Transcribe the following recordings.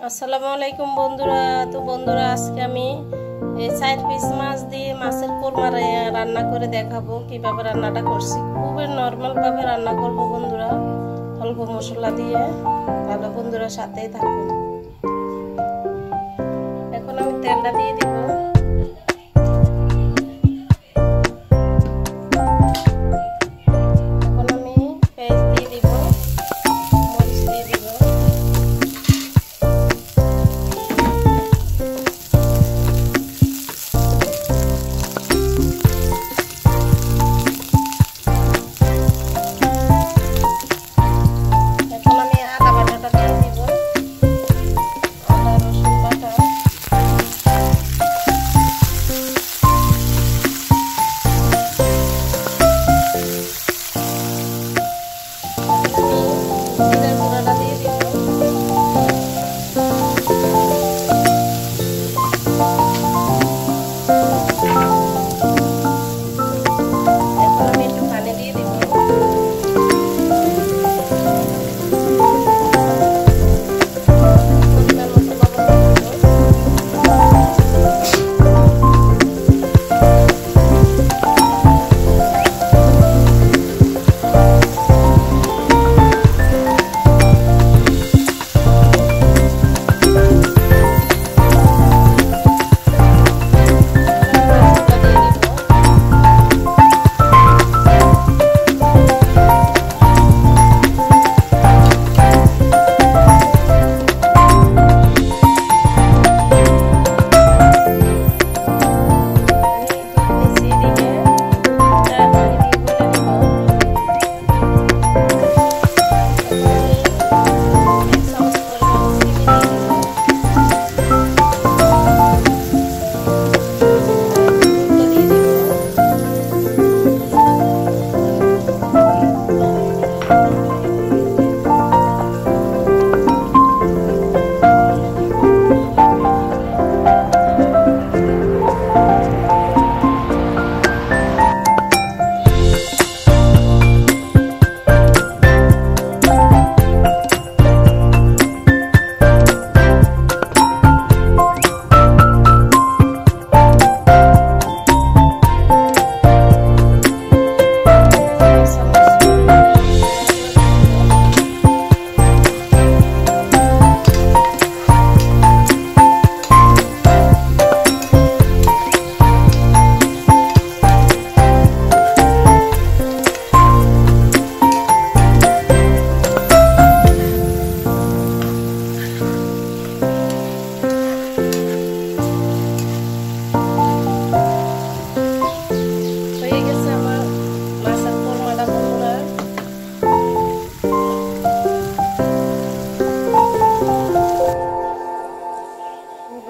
আসসালামু আলাইকুম বন্ধুরা। তো বন্ধুরা, আজকে আমি এই 4 পিস মাছ দিয়ে মাছের কোরমা রান্না করে দেখাবো কিভাবে রান্নাটা করছি। খুবই নরমাল ভাবে রান্না করব বন্ধুরা, অল্প মশলা দিয়ে। তাহলে বন্ধুরা সাথেই থাকুন। এখন আমি তেলটা দিয়ে দিব।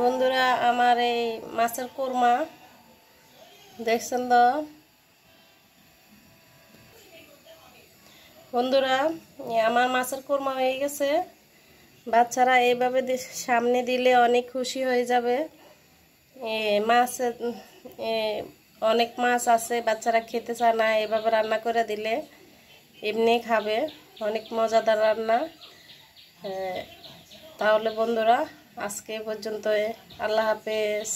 বন্ধুরা, আমার এই মাছের কোরমা দেখছেন তো বন্ধুরা, আমার মাছের কোরমা হয়ে গেছে। বাচ্চারা এইভাবে সামনে দিলে অনেক খুশি হয়ে যাবে। মাছ অনেক মাছ আছে, বাচ্চারা খেতে চায় না, এভাবে রান্না করে দিলে এমনি খাবে। অনেক মজাদার রান্না। তাহলে বন্ধুরা, আজকে পর্যন্ত। আল্লাহ হাফেজ।